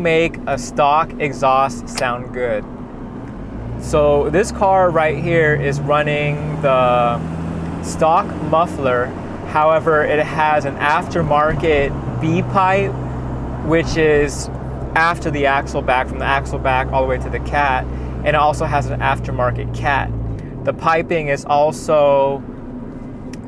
make a stock exhaust sound good? So this car right here is running the stock muffler. However, it has an aftermarket B pipe, which is after the axleback, from the axleback all the way to the cat, and it also has an aftermarket cat. The piping is also,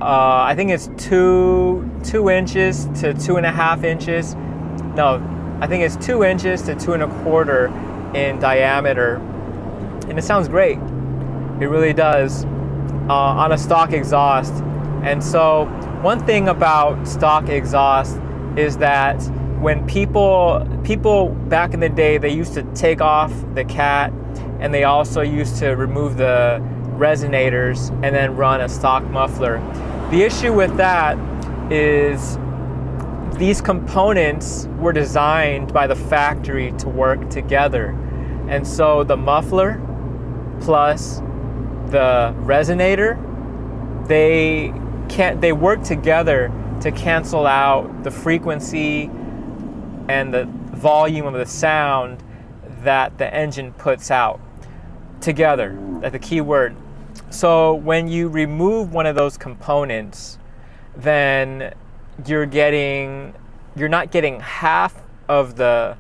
I think it's 2 inches to 2.5 inches. No, I think it's 2 inches to 2.25 in diameter, and it sounds great. It really does on a stock exhaust. And so one thing about stock exhaust is that when people back in the day, they used to take off the cat, and they also used to remove the resonators and then run a stock muffler. The issue with that is these components were designed by the factory to work together. And so the muffler plus the resonator, they work together to cancel out the frequency and the volume of the sound that the engine puts out together. That's the key word. So when you remove one of those components, then you're not getting half of the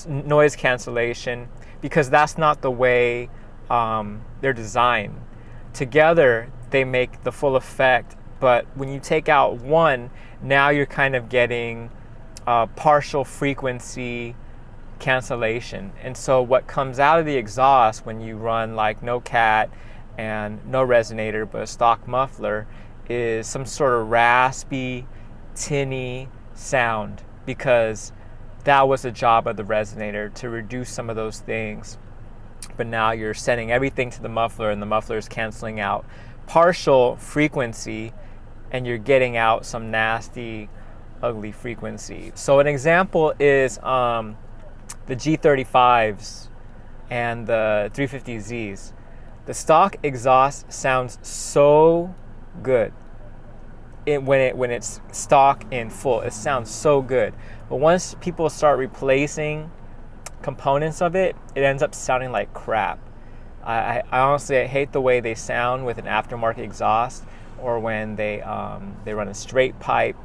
noise cancellation, because that's not the way they're designed. Together they make the full effect, but when you take out one, now you're kind of getting partial frequency cancellation. And so what comes out of the exhaust when you run like no cat and no resonator but a stock muffler is some sort of raspy, tinny sound, because that was the job of the resonator, to reduce some of those things. But now you're sending everything to the muffler, and the muffler is canceling out partial frequency, and you're getting out some nasty, ugly frequency. So an example is the G35s and the 350Zs. The stock exhaust sounds so good when it's stock in full. It sounds so good. But once people start replacing components of it, it ends up sounding like crap. I honestly hate the way they sound with an aftermarket exhaust, or when they run a straight pipe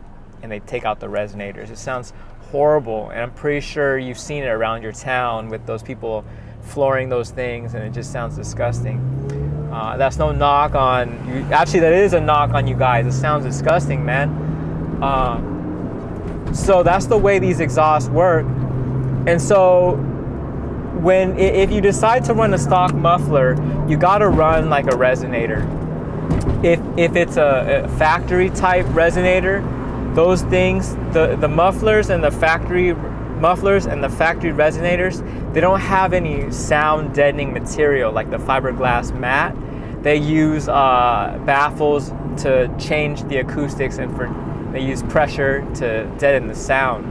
and they take out the resonators. It sounds horrible, and I'm pretty sure you've seen it around your town with those people flooring those things, and it just sounds disgusting. That's no knock on you. Actually, that is a knock on you guys. It sounds disgusting, man. So that's the way these exhausts work. And so if you decide to run a stock muffler, you got to run like a resonator. If it's a factory type resonator, those things, the mufflers and the factory mufflers and the factory resonators, they don't have any sound deadening material like the fiberglass mat. They use baffles to change the acoustics, and they use pressure to deaden the sound.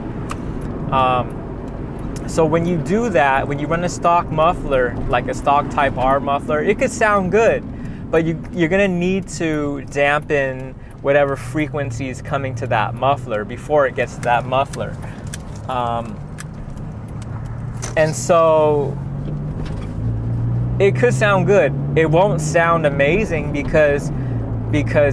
So when you do that, when you run a stock muffler, like a stock type R muffler, it could sound good, but you're gonna need to dampen whatever frequency is coming to that muffler before it gets to that muffler. And so it could sound good. It won't sound amazing because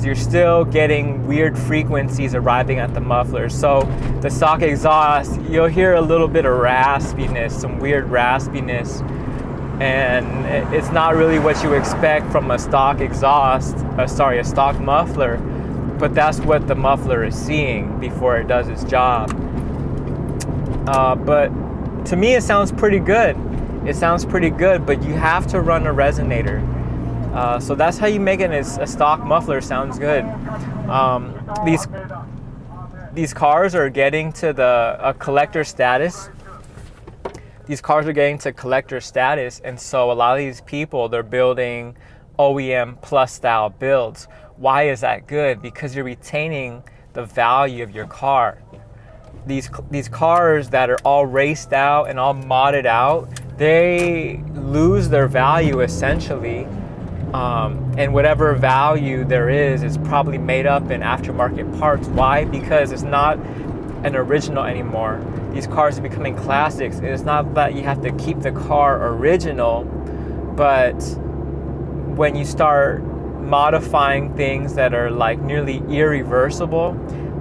you're still getting weird frequencies arriving at the muffler. So the stock exhaust, you'll hear a little bit of raspiness, some weird raspiness, and it's not really what you expect from a stock exhaust, a stock muffler, but that's what the muffler is seeing before it does its job. But to me, it sounds pretty good. It sounds pretty good, but you have to run a resonator. So that's how you make it a stock muffler sounds good. These cars are getting to a collector status. These cars are getting to collector status, and so a lot of these people, they're building OEM plus style builds. Why is that good? Because you're retaining the value of your car. These cars that are all raced out and all modded out, they lose their value essentially. And whatever value there is probably made up in aftermarket parts. Why? Because it's not an original anymore. These cars are becoming classics. And it's not that you have to keep the car original, but when you start modifying things that are like nearly irreversible,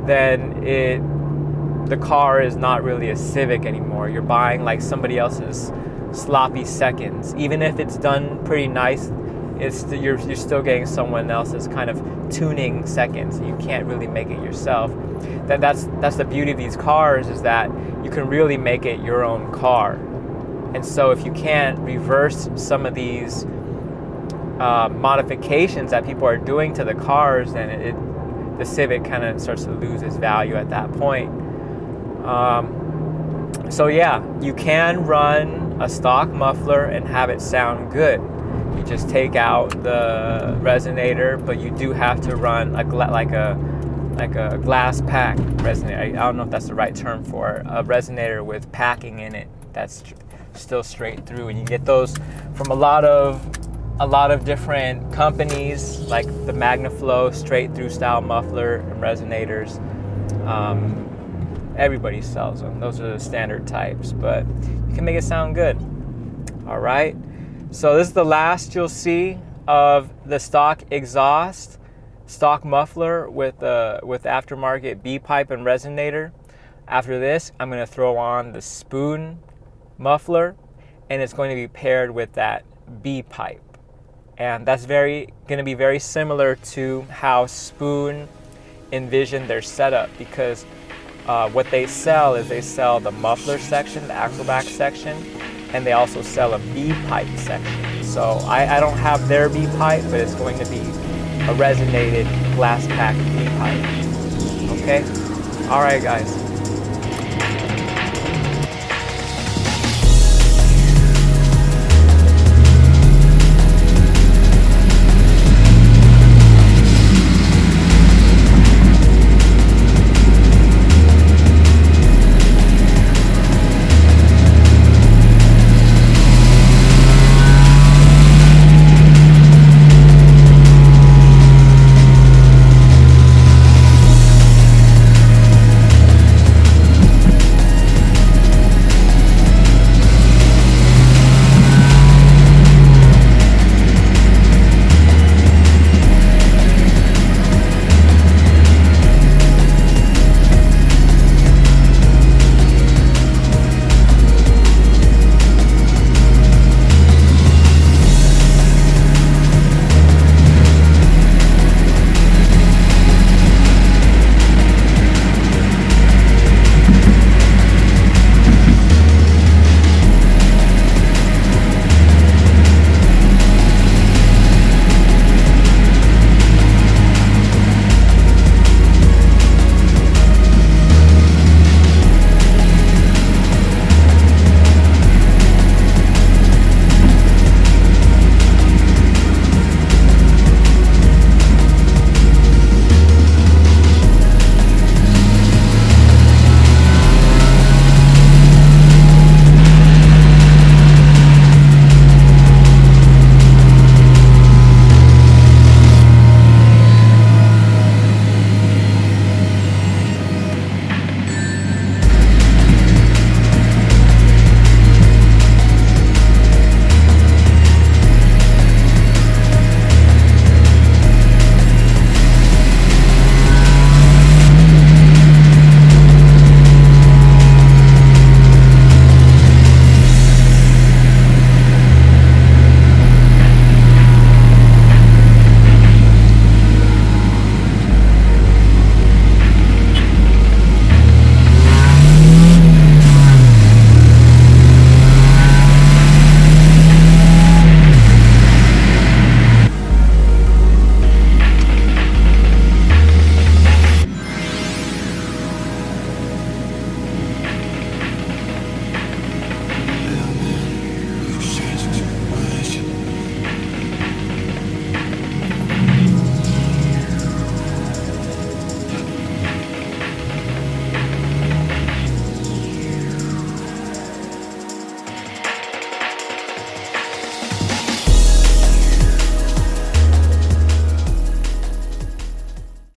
then the car is not really a Civic anymore. You're buying like somebody else's sloppy seconds. Even if it's done pretty nice, you're still getting someone else's kind of tuning seconds. You can't really make it yourself. That's the beauty of these cars, is that you can really make it your own car. And so if you can't reverse some of these modifications that people are doing to the cars, then the Civic kind of starts to lose its value at that point. So yeah, you can run a stock muffler and have it sound good. You just take out the resonator, but you do have to run like a glass pack resonator. I don't know if that's the right term for it. A resonator with packing in it that's still straight through, and you get those from a lot of different companies, like the MagnaFlow straight through style muffler and resonators. Everybody sells them. Those are the standard types, but you can make it sound good. All right. So this is the last you'll see of the stock exhaust, stock muffler with aftermarket B pipe and resonator. After this, I'm going to throw on the spoon muffler, and it's going to be paired with that B pipe. And that's going to be very similar to how Spoon envisioned their setup, because what they sell is they sell the muffler section, the axleback section, and they also sell a B pipe section. So I don't have their B pipe, but it's going to be a resonated glass pack B pipe. Okay? All right, guys.